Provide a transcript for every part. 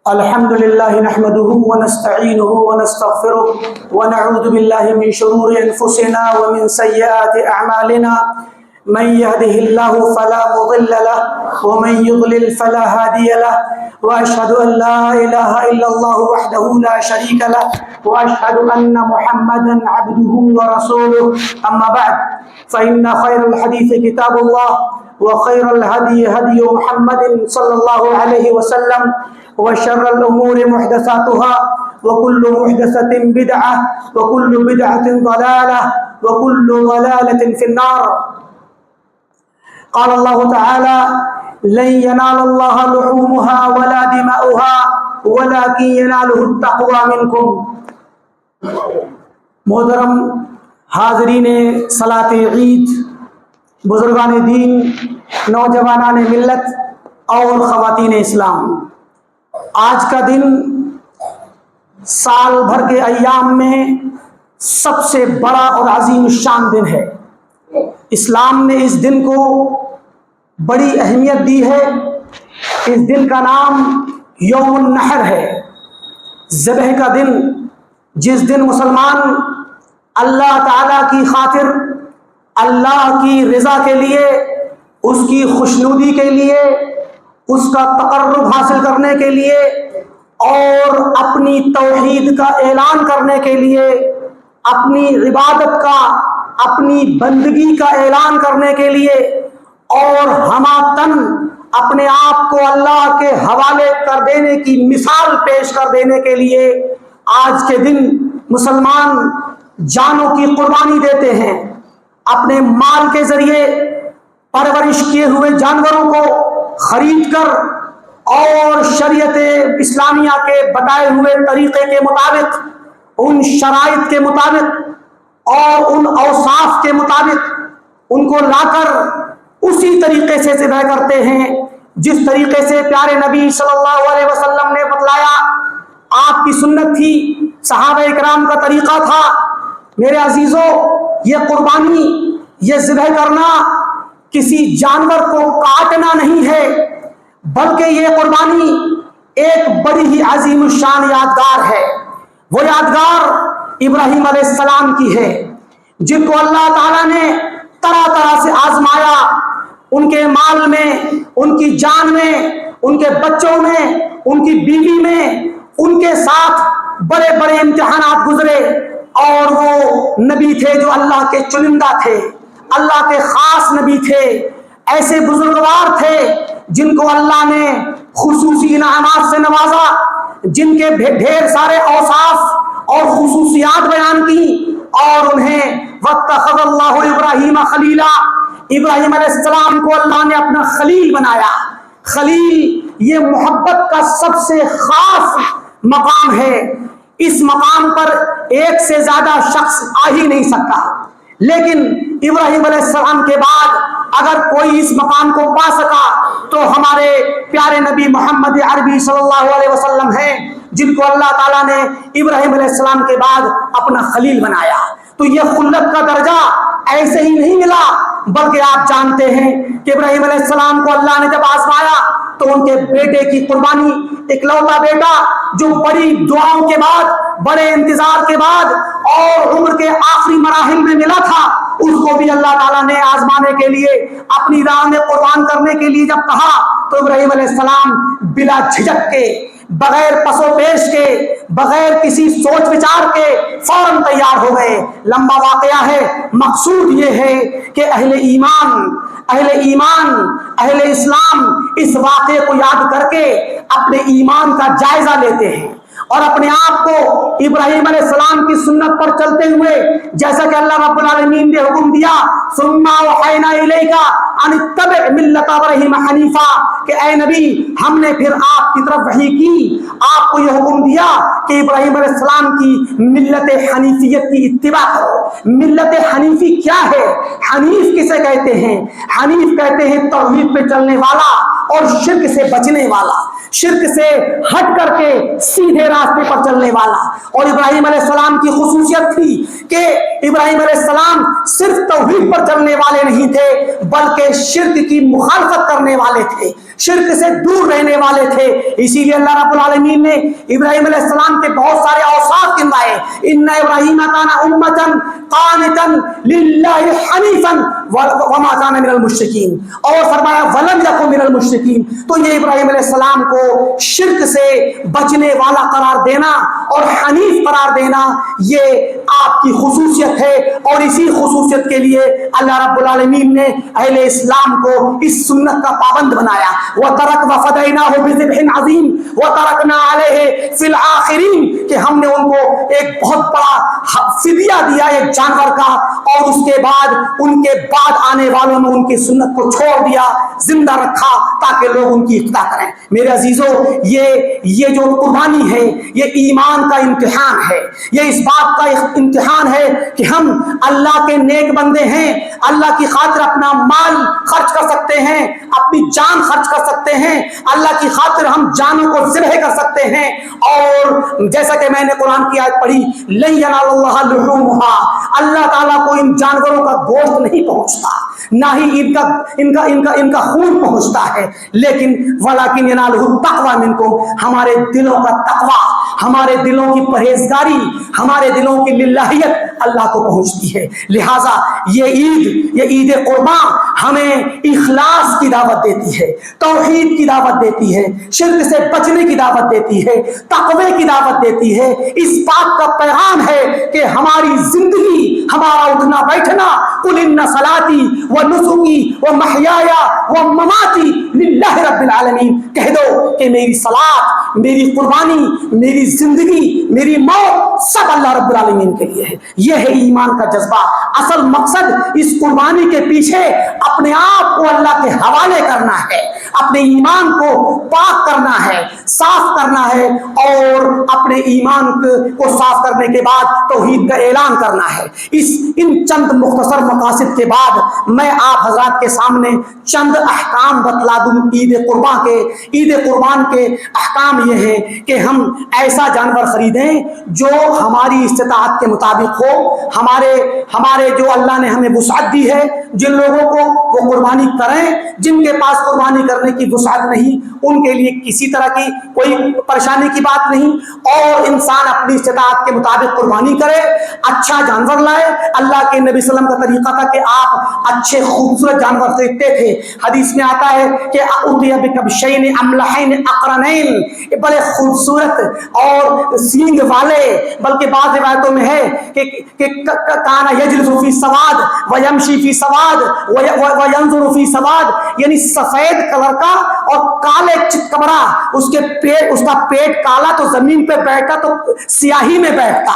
الحمد لله نحمده ونستعينه ونستغفره ونعوذ بالله من شرور أنفسنا ومن سيئات أعمالنا من يهده الله فلا مضل له ومن يضلل فلا هادي له وأشهد أن لا إله إلا الله وحده لا شريك له وأشهد أن محمدا عبده ورسوله أما بعد فإن خير الحديث كتاب الله وخير الهدي هدي محمد صلى الله عليه وسلم وشر الأمور محدثاتها وكل محدثة بدعة وكل بدعة ضلالة وكل ضلالة في النار. قال الله تعالى: لن ينال الله لحومها ولا دماؤها ولكن يناله التقوى منكم. محترم حاضرین صلاۃ عید، بزرگان دین، نوجوانان ملت اور خواتین اسلام، آج کا دن سال بھر کے ایام میں سب سے بڑا اور عظیم الشان دن ہے. اسلام نے اس دن کو بڑی اہمیت دی ہے. اس دن کا نام یوم النحر ہے، ذبح کا دن، جس دن مسلمان اللہ تعالیٰ کی خاطر، اللہ کی رضا کے لیے، اس کی خوشنودی کے لیے، اس کا تقرب حاصل کرنے کے لیے اور اپنی توحید کا اعلان کرنے کے لیے، اپنی عبادت کا، اپنی بندگی کا اعلان کرنے کے لیے اور ہمہ اپنے آپ کو اللہ کے حوالے کر دینے کی مثال پیش کر دینے کے لیے آج کے دن مسلمان جانوں کی قربانی دیتے ہیں. اپنے مال کے ذریعے پرورش کیے ہوئے جانوروں کو خرید کر اور شریعت اسلامیہ کے بتائے ہوئے طریقے کے مطابق، ان شرائط کے مطابق اور ان اوصاف کے مطابق ان کو لا کر اسی طریقے سے ذبح کرتے ہیں جس طریقے سے پیارے نبی صلی اللہ علیہ وسلم نے بتلایا. آپ کی سنت تھی، صحابہ اکرام کا طریقہ تھا. میرے عزیزوں، یہ قربانی، یہ ذبح کرنا کسی جانور کو کاٹنا نہیں ہے، بلکہ یہ قربانی ایک بڑی ہی عظیم الشان یادگار ہے. وہ یادگار ابراہیم علیہ السلام کی ہے، جن کو اللہ تعالیٰ نے طرح طرح سے آزمایا. ان کے مال میں، ان کی جان میں، ان کے بچوں میں، ان کی بیوی میں، ان کے ساتھ بڑے بڑے امتحانات گزرے. اور وہ نبی تھے جو اللہ کے چنندہ تھے، اللہ کے خاص نبی تھے، ایسے بزرگوار تھے جن کو اللہ نے خصوصی انعامات سے نوازا، جن کے ڈھیر سارے اوصاف اور خصوصیات بیان کی، اور انہیں واتخذ اللہ ابراہیم خلیلا، ابراہیم علیہ السلام کو اللہ نے اپنا خلیل بنایا. خلیل یہ محبت کا سب سے خاص مقام ہے. اس مقام پر ایک سے زیادہ شخص آ ہی نہیں سکتا، لیکن ابراہیم علیہ السلام کے بعد اگر کوئی اس مقام کو پا سکا تو ہمارے پیارے نبی محمد عربی صلی اللہ علیہ وسلم ہیں، جن کو اللہ تعالیٰ نے ابراہیم علیہ السلام کے بعد اپنا خلیل بنایا. تو یہ خلت کا درجہ ایسے ہی نہیں ملا، بلکہ آپ جانتے ہیں کہ ابراہیم علیہ السلام کو اللہ نے جب آزمایا تو ان کے بیٹے کی قربانی، اکلوتا بیٹا جو بڑی دعاؤں کے بعد، بڑے انتظار کے بعد اور عمر کے آخری مراحل میں ملا تھا، اس کو بھی اللہ تعالیٰ نے آزمانے کے لیے، اپنی راہ میں قربان کرنے کے لیے جب کہا تو ابراہیم علیہ السلام بلا جھجک کے، بغیر پس و پیش کے، بغیر کسی سوچ وچار کے فوراً تیار ہو گئے. لمبا واقعہ ہے، مقصود یہ ہے کہ اہل ایمان، اہل اسلام اس واقعے کو یاد کر کے اپنے ایمان کا جائزہ لیتے ہیں اور اپنے آپ کو ابراہیم علیہ السلام کی سنت پر چلتے ہوئے، جیسا کہ اللہ رب العالمین نے حکم دیا ثم اوحینا الیک ان اتبع ملت ابراہیم حنیفا، کہ اے نبی ہم نے پھر آپ کی طرف وحی کی، آپ کو یہ حکم دیا کہ ابراہیم علیہ السلام کی ملت حنیفیت کی اتباع کرو. ملت حنیفی کیا ہے؟ حنیف کسے کہتے ہیں؟ حنیف کہتے ہیں توحید پہ چلنے والا اور شرک سے بچنے والا. شرک سے ہٹ کر کے سیدھے راستے پر چلنے والا. اور ابراہیم علیہ السلام کی خصوصیت تھی کہ ابراہیم علیہ السلام صرف توحید پر چلنے والے نہیں تھے بلکہ شرک کی مخالفت کرنے والے تھے, شرک سے دور رہنے والے تھے. اسی لیے اللہ رب العالمین نے ابراہیم علیہ السلام کے بہت سارے اوصاف گنوائے. ان ابراہیم کان امۃ قانتا للہ حنیفا وما کان من المشرکین, اور فرمایا ولم یکن من المشرکین. تو یہ ابراہیم علیہ السلام کو شرک سے بچنے والا قرار دینا اور حنیف قرار دینا یہ آپ کی خصوصیت ہے. اور اسی خصوصیت کے لیے اللہ رب العالمین نے اہل اسلام کو اس سنت کا پابند بنایا. وَفَدَيْنَاهُ بِذِبْحٍ عَظِيمٍ وَتَرَكْنَا عَلَيْهِ فِي الْآخِرِينَ, کہ ہم نے ان کو ایک بہت بڑا فدیہ دیا ایک جانور کا, اور اس کے بعد ان کے بعد آنے والوں میں ان کی سنت کو چھوڑ دیا, زندہ رکھا تاکہ لوگ ان کی اقتدا کریں. میرے عزیزوں, یہ جو قربانی ہے یہ ایمان کا امتحان ہے, یہ اس بات کا امتحان ہے کہ ہم اللہ کے نیک بندے ہیں, اللہ کی خاطر اپنا مال خرچ کر سکتے ہیں, اپنی جان خرچ کر سکتے ہیں, اللہ کی خاطر ہم جانوں کو ذبح کر سکتے ہیں. اور جیسا کہ میں نے قرآن کی آیت پڑھی, لن ینال اللہ لحومها, اللہ تعالیٰ کو ان جانوروں کا گوشت نہیں پہنچتا, نہ ہی ان کا خون پہنچتا ہے, لیکن ولکن ینالہ التقوی منکم, ہمارے دلوں کا تقوی, ہمارے دلوں کی پرہیزگاری, ہمارے دلوں کی للہیت اللہ کو پہنچتی ہے. لہٰذا یہ عید قربان ہمیں اخلاص کی دعوت دیتی ہے, توحید کی دعوت دیتی ہے, شرک سے بچنے کی دعوت دیتی ہے, تقوی کی دعوت دیتی ہے. اس بات کا پیغام ہے کہ ہماری زندگی, ہمارا اٹھنا بیٹھنا, قل ان صلاتی ونسکی ومحیای ومماتی للہ رب العالمین, کہہ دو کہ میری صلاۃ, میری قربانی, میری زندگی, میری موت سب اللہ رب العالمین کے لیے ہے. یہ ہے ایمان کا جذبہ. اصل مقصد اس قربانی کے پیچھے اپنے آپ کو اللہ کے حوالے کرنا ہے, اپنے ایمان کو پاک کرنا ہے, صاف کرنا ہے, اور اپنے ایمان کو صاف کرنے کے بعد توحید کا اعلان کرنا ہے. ان چند مختصر مقاصد کے بعد میں آپ حضرات کے سامنے چند احکام بتلا دوں عید قربان کے. عید قربان کے احکام یہ ہیں کہ ہم ایسا جانور خریدیں جو ہماری استطاعت کے مطابق ہو, ہمارے جو اللہ نے ہمیں وسعت دی ہے, جن لوگوں کو وہ قربانی کریں, جن کے پاس قربانی کرنے کی وسعت نہیں ان کے لیے کسی طرح کی کوئی پریشانی کی بات نہیں, اور انسان اپنی استطاعت کے مطابق قربانی کرے, اچھا جانور لائے. اللہ کے نبی صلی اللہ علیہ وسلم کا طریقہ تھا کہ آپ اچھے خوبصورت جانور خریدتے تھے. حدیث میں آتا ہے کہ اعطی بکبشین املحین اقرنین, بڑے خوبصورت اور سینگ والے, بلکہ بعض روایتوں میں ہے کہ کانا یجلس فی سواد ویمشی فی سواد وینظر فی سواد, یعنی سفید کلر کا اور کالے چتکبرا, اس کا پیٹ کالا تو زمین پہ بیٹھتا تو سیاہی میں بیٹھتا,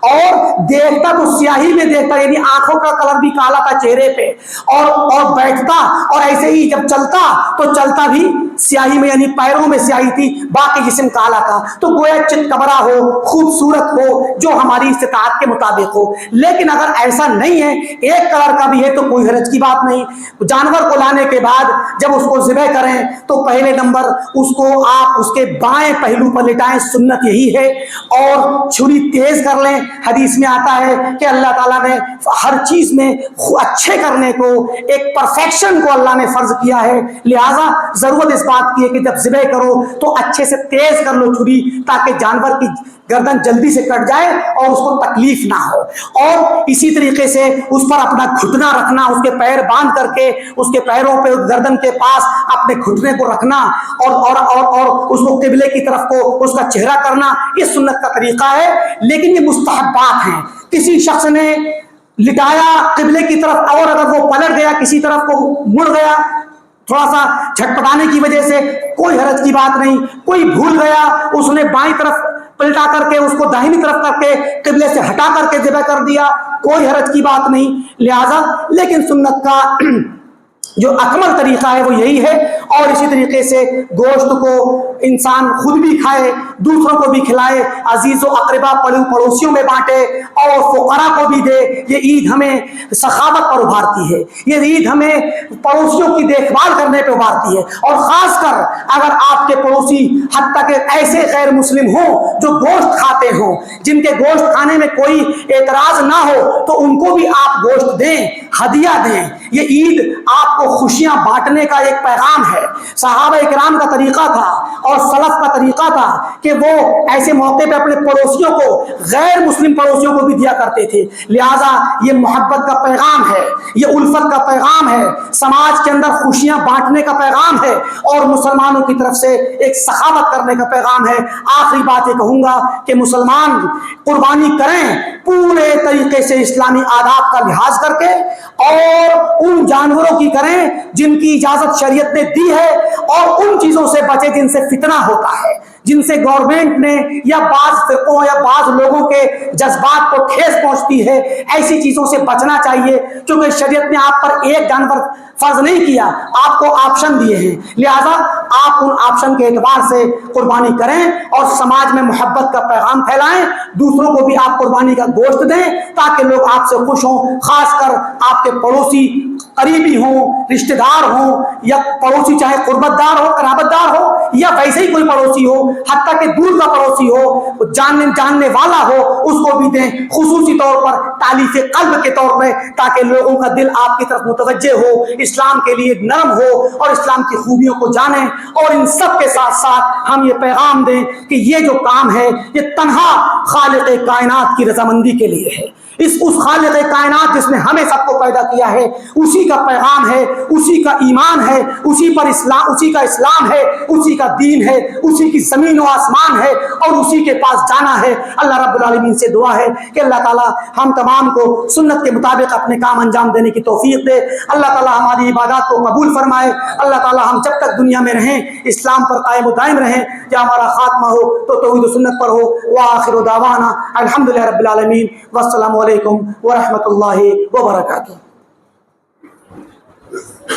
اور دیکھتا تو سیاہی میں دیکھتا, یعنی آنکھوں کا کلر بھی کالا تھا چہرے پہ, اور بیٹھتا, اور ایسے ہی جب چلتا تو چلتا بھی سیاہی میں, یعنی پیروں میں سیاہی تھی, باقی جسم کالا تھا. تو گویا چتکبرا ہو, خوبصورت ہو, جو ہماری استطاعت کے مطابق ہو. لیکن اگر ایسا نہیں ہے, ایک کلر کا بھی ہے تو کوئی حرج کی بات نہیں. جانور کو لانے کے بعد جب اس کو ذبح کریں تو پہلے نمبر اس کو آپ اس کے بائیں پہلو پر لٹائیں, سنت یہی ہے, اور چھری تیز کر لیں. حدیث میں آتا ہے کہ اللہ تعالیٰ نے ہر چیز میں اچھے کرنے کو, ایک پرفیکشن کو اللہ نے فرض کیا ہے. لہٰذا ضرورت اس بات کی ہے کہ جب ذبح کرو تو اچھے سے تیز کر لو چھری, تاکہ جانور کی گردن جلدی سے کٹ جائے اور اس کو تکلیف نہ ہو. اور اسی طریقے سے اس پر اپنا گھٹنا رکھنا, اس کے پیر باندھ کر کے اس کے پیروں پہ گردن کے پاس اپنے گھٹنے کو رکھنا, اور اس کو قبلے کی طرف کو اس کا چہرہ کرنا, یہ سنت کا طریقہ ہے. لیکن یہ مستحبات ہیں. کسی شخص نے لٹایا قبلے کی طرف, اور اگر وہ پلٹ گیا کسی طرف کو مڑ گیا تھوڑا سا جھٹپٹانے کی وجہ سے, کوئی حرج کی بات نہیں. کوئی بھول گیا, اس نے بائیں طرف پلٹا کر کے اس کو داہنی طرف کر کے قبلے سے ہٹا کر کے ذبح کر دیا, کوئی حرج کی بات نہیں. لہذا لیکن سنت کا جو اکمل طریقہ ہے وہ یہی ہے. اور اسی طریقے سے گوشت کو انسان خود بھی کھائے, دوسروں کو بھی کھلائے, عزیز و اقربا پڑوسیوں میں بانٹے اور فقراء کو بھی دے. یہ عید ہمیں سخاوت پر ابھارتی ہے, یہ عید ہمیں پڑوسیوں کی دیکھ بھال کرنے پہ ابھارتی ہے. اور خاص کر اگر آپ کے پڑوسی حتیٰ کہ ایسے غیر مسلم ہوں جو گوشت کھاتے ہوں, جن کے گوشت کھانے میں کوئی اعتراض نہ ہو, تو ان کو بھی آپ گوشت دیں, ہدیہ دیں. یہ عید آپ کو خوشیاں بانٹنے کا ایک پیغام ہے. صحابہ اکرام کا طریقہ تھا اور سلف کا طریقہ تھا کہ وہ ایسے موقع پہ اپنے پڑوسیوں کو, غیر مسلم پڑوسیوں کو بھی دیا کرتے تھے. لہذا یہ محبت کا پیغام ہے, یہ الفت کا پیغام ہے, سماج کے اندر خوشیاں بانٹنے کا پیغام ہے اور مسلمانوں کی طرف سے ایک سخاوت کرنے کا پیغام ہے. آخری بات یہ کہوں گا کہ مسلمان قربانی کریں پورے طریقے سے اسلامی آداب کا لحاظ کر کے, اور ان جانوروں کی کریں جن کی اجازت شریعت نے دی ہے, اور ان چیزوں سے بچے جن سے فتنہ ہوتا ہے, جن سے گورنمنٹ نے یا بعض فرقوں یا بعض لوگوں کے جذبات کو ٹھیس پہنچتی ہے. ایسی چیزوں سے بچنا چاہیے, کیونکہ شریعت نے آپ پر ایک جانور فرض نہیں کیا, آپ کو آپشن دیے ہیں. لہذا آپ ان آپشن کے اعتبار سے قربانی کریں اور سماج میں محبت کا پیغام پھیلائیں. دوسروں کو بھی آپ قربانی کا گوشت دیں تاکہ لوگ آپ سے خوش ہوں. خاص کر آپ کے پڑوسی قریبی ہوں, رشتہ دار ہوں, یا پڑوسی چاہے قربت دار ہو, قرابت دار ہو, یا ویسے ہی کوئی پڑوسی ہو, حتیٰ کہ دور کا پڑوسی ہو, جاننے والا ہو, اس کو بھی دیں خصوصی طور پر تالیف قلب کے طور پہ, تاکہ لوگوں کا دل آپ کی طرف متوجہ ہو, اسلام کے لیے نرم ہو اور اسلام کی خوبیوں کو جانیں. اور ان سب کے ساتھ ساتھ ہم یہ پیغام دیں کہ یہ جو کام ہے یہ تنہا خالق کائنات کی رضامندی کے لیے ہے. اس خالق کائنات جس نے ہمیں سب کو پیدا کیا ہے, اسی کا پیغام ہے, اسی کا ایمان ہے, اسی کا اسلام ہے, اسی کا دین ہے, اسی کی زمین و آسمان ہے, اور اسی کے پاس جانا ہے. اللہ رب العالمین سے دعا ہے کہ اللہ تعالی ہم تمام کو سنت کے مطابق اپنے کام انجام دینے کی توفیق دے. اللہ تعالی ہماری عبادات کو قبول فرمائے. اللہ تعالی ہم جب تک دنیا میں رہیں اسلام پر قائم و دائم رہیں, یا ہمارا خاتمہ ہو تو توحید و سنت پر ہو. وآخر دعوانا الحمدللہ رب العالمین, والسلام علیکم ورحمۃ اللہ وبرکاتہ.